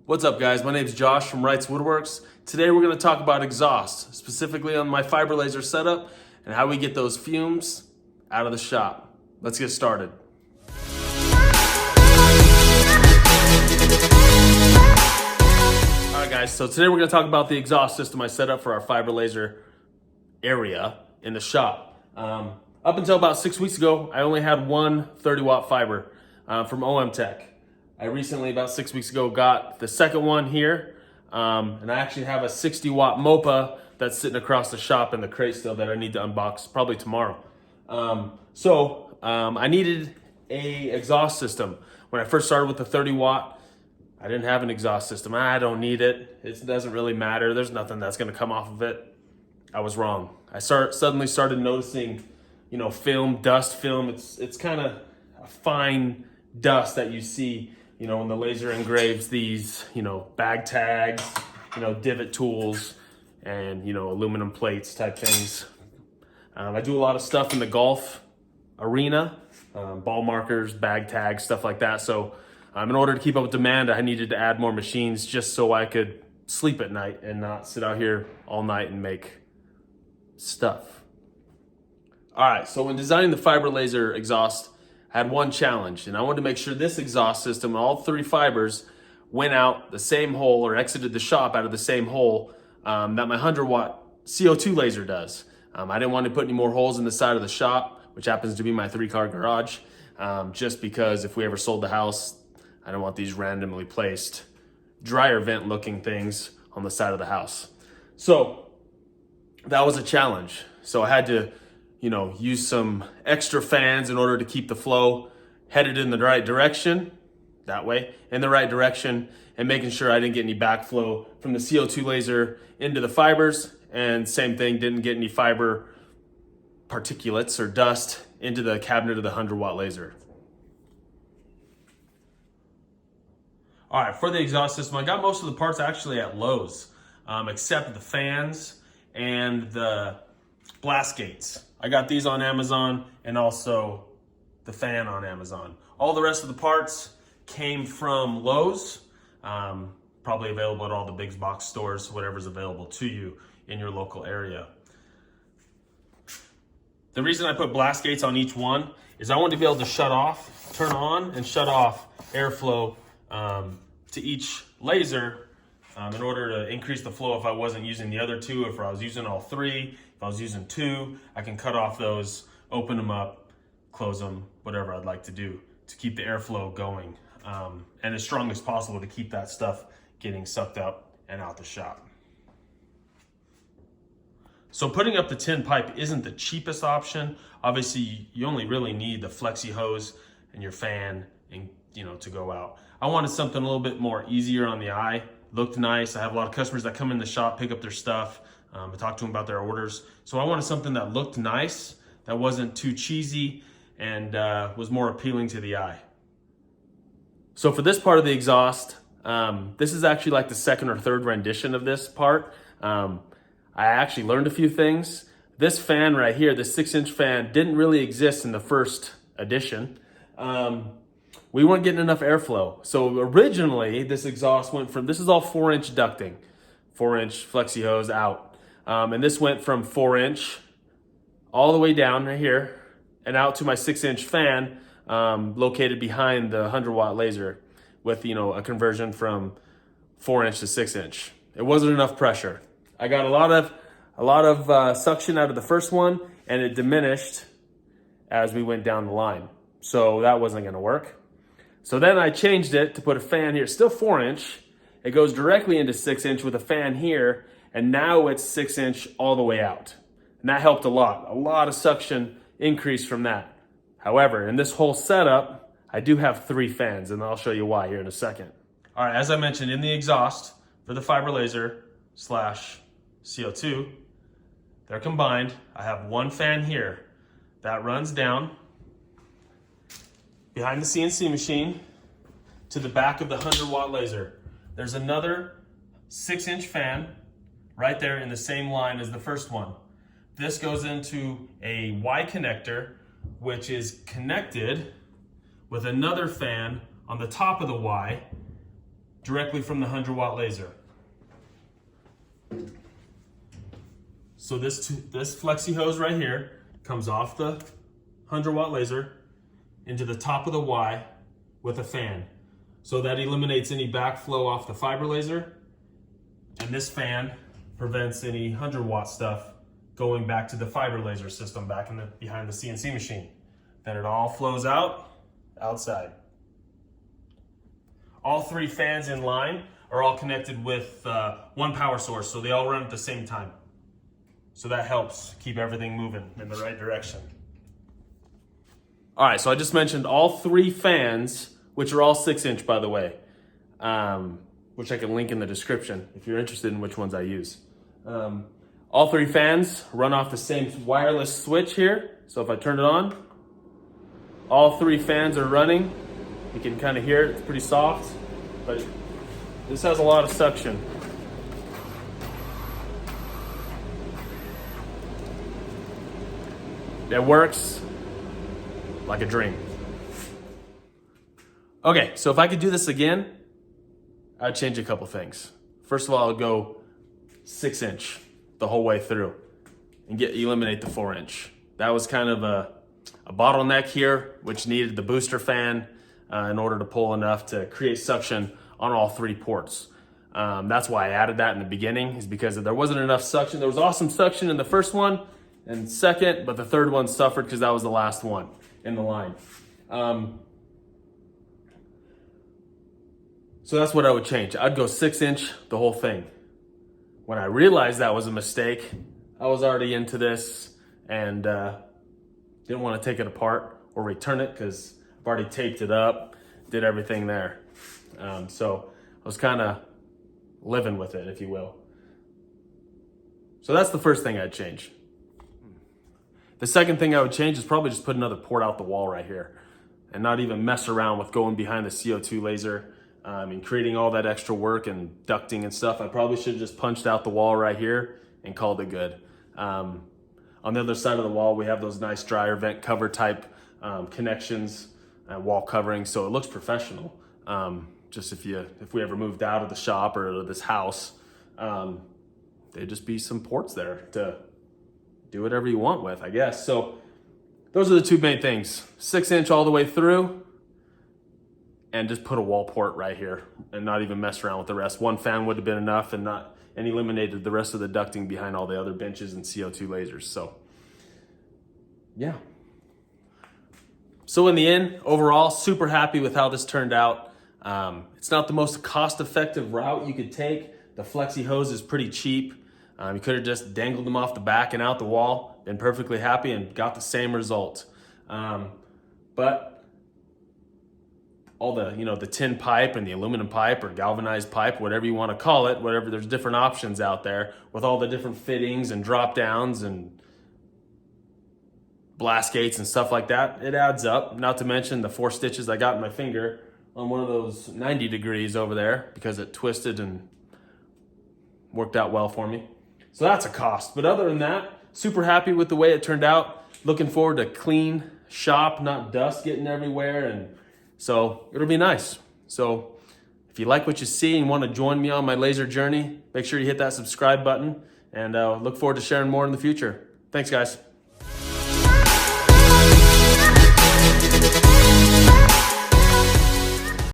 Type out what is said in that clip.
What's up, guys? My name is Josh from Wright's Woodworks. Today we're going to talk about exhaust, specifically on my fiber laser setup and how we get those fumes out of the shop. Let's get started. Alright guys, so today we're going to talk about the exhaust system I set up for our fiber laser area in the shop. Up until about 6 weeks ago, I only had one 30-watt fiber from OMTECH. I recently, about 6 weeks ago, got the second one here, and I actually have a 60-watt Mopa that's sitting across the shop in the crate still that I need to unbox probably tomorrow. I needed a exhaust system. When I first started with the 30-watt, I didn't have an exhaust system. I don't need it. It doesn't really matter. There's nothing that's going to come off of it. I was wrong. I suddenly started noticing, film, dust film. It's kind of a fine dust that you see, when the laser engraves these, bag tags, divot tools, and, aluminum plates type things. I do a lot of stuff in the golf arena, ball markers, bag tags, stuff like that. So in order to keep up with demand, I needed to add more machines just so I could sleep at night and not sit out here all night and make stuff. All right, so when designing the fiber laser exhaust, I had one challenge, and I wanted to make sure this exhaust system, all 3 fibers, went out the same hole or exited the shop out of the same hole that my 100-watt CO2 laser does. I didn't want to put any more holes in the side of the shop, which happens to be my 3-car garage, just because if we ever sold the house, I don't want these randomly placed dryer vent looking things on the side of the house. So that was a challenge. So I had to use some extra fans in order to keep the flow headed in the right direction, that way, in the right direction, and making sure I didn't get any backflow from the CO2 laser into the fibers, and same thing, didn't get any fiber particulates or dust into the cabinet of the 100-watt laser. All right, for the exhaust system, I got most of the parts actually at Lowe's, except the fans and the blast gates. I got these on Amazon and also the fan on Amazon. All the rest of the parts came from Lowe's, probably available at all the big box stores, whatever's available to you in your local area. The reason I put blast gates on each one is I want to be able to turn on and shut off airflow to each laser in order to increase the flow if I wasn't using the other 2. If I was using all 3, if I was using 2, I can cut off those, open them up, close them, whatever I'd like to do to keep the airflow going and as strong as possible to keep that stuff getting sucked up and out the shop. So putting up the tin pipe isn't the cheapest option. Obviously, you only really need the flexi hose and your fan and to go out. I wanted something a little bit more easier on the eye. Looked nice. I have a lot of customers that come in the shop, pick up their stuff. I talk to them about their orders. So I wanted something that looked nice, that wasn't too cheesy, and was more appealing to the eye. So for this part of the exhaust, this is actually like the 2nd or 3rd rendition of this part. I actually learned a few things. This fan right here, the 6-inch fan, didn't really exist in the first edition. We weren't getting enough airflow. So originally, this exhaust went from, this is all 4-inch ducting, 4-inch flexi hose out. And this went from 4-inch all the way down right here and out to my 6-inch fan located behind the 100-watt laser with, a conversion from 4-inch to 6-inch. It wasn't enough pressure. I got a lot of suction out of the first one, and it diminished as we went down the line. So that wasn't going to work. So then I changed it to put a fan here, still 4-inch. It goes directly into 6-inch with a fan here, and now it's 6-inch all the way out. And that helped a lot. A lot of suction increased from that. However, in this whole setup, I do have 3 fans, and I'll show you why here in a second. All right, as I mentioned, in the exhaust for the fiber laser / CO2, they're combined. I have one fan here that runs down behind the CNC machine to the back of the 100-watt laser. There's another 6-inch fan right there in the same line as the first one. This goes into a Y connector, which is connected with another fan on the top of the Y directly from the 100-watt laser. So this flexi hose right here comes off the 100-watt laser into the top of the Y with a fan. So that eliminates any backflow off the fiber laser, and this fan prevents any 100-watt stuff going back to the fiber laser system back behind the CNC machine. Then it all flows outside. All 3 fans in line are all connected with one power source, so they all run at the same time. So that helps keep everything moving in the right direction. All right, so I just mentioned all 3 fans, which are all 6-inch, by the way, which I can link in the description if you're interested in which ones I use. All 3 fans run off the same wireless switch here. So if I turn it on, all 3 fans are running. You can kind of hear it, it's pretty soft, but this has a lot of suction. It works like a dream. Okay, so if I could do this again, I'd change a couple things. First of all, I would go 6-inch the whole way through and eliminate the 4-inch. That was kind of a bottleneck here, which needed the booster fan in order to pull enough to create suction on all 3 ports. That's why I added that in the beginning, is because there wasn't enough suction. There was awesome suction in the first one and second, but the third one suffered because that was the last one in the line. So that's what I would change. I'd go 6-inch the whole thing. When I realized that was a mistake, I was already into this and didn't want to take it apart or return it because I've already taped it up, did everything there. So I was kind of living with it, if you will. So that's the first thing I'd change. The second thing I would change is probably just put another port out the wall right here and not even mess around with going behind the CO2 laser and creating all that extra work and ducting and stuff. I probably should have just punched out the wall right here and called it good. On the other side of the wall, we have those nice dryer vent cover type connections and wall covering, so it looks professional. Just if we ever moved out of the shop or this house, there'd just be some ports there to do whatever you want with, I guess. So those are the 2 main things: 6-inch all the way through, and just put a wall port right here and not even mess around with the rest. 1 fan would have been enough and eliminated the rest of the ducting behind all the other benches and CO2 lasers. So yeah. So in the end, overall, super happy with how this turned out. It's not the most cost-effective route you could take. The flexi hose is pretty cheap. You could have just dangled them off the back and out the wall, been perfectly happy and got the same result. But all the tin pipe and the aluminum pipe or galvanized pipe, whatever you want to call it, there's different options out there with all the different fittings and drop downs and blast gates and stuff like that. It adds up, not to mention the 4 stitches I got in my finger on one of those 90 degrees over there because it twisted and worked out well for me. So that's a cost. But other than that, super happy with the way it turned out. Looking forward to clean shop, not dust getting everywhere. And so it'll be nice. So if you like what you see and want to join me on my laser journey, make sure you hit that subscribe button, and look forward to sharing more in the future. Thanks, guys.